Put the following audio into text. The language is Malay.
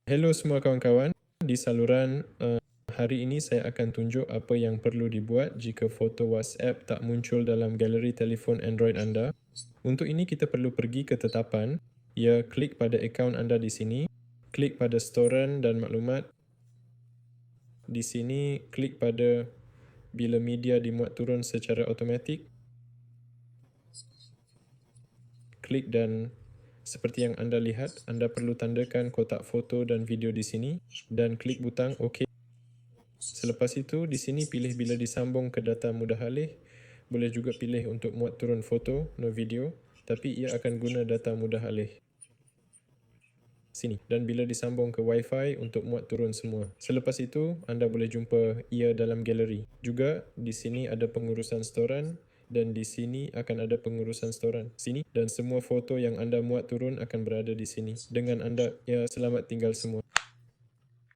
Hello semua kawan-kawan. Di saluran hari ini saya akan tunjuk apa yang perlu dibuat jika foto WhatsApp tak muncul dalam galeri telefon Android anda. Untuk ini kita perlu pergi ke tetapan, klik pada akaun anda di sini, klik pada storan dan maklumat. Di sini klik pada bila media dimuat turun secara automatik. Klik dan seperti yang anda lihat, anda perlu tandakan kotak foto dan video di sini dan klik butang OK. Selepas itu, di sini pilih bila disambung ke data mudah alih. Boleh juga pilih untuk muat turun foto, no video, tapi ia akan guna data mudah alih. Sini. Dan bila disambung ke Wi-Fi untuk muat turun semua. Selepas itu, anda boleh jumpa ia dalam galeri. Juga, di sini ada pengurusan storan dan di sini akan ada pengurusan storan. Sini. Dan semua foto yang anda muat turun akan berada di sini. Dengan anda, selamat tinggal semua.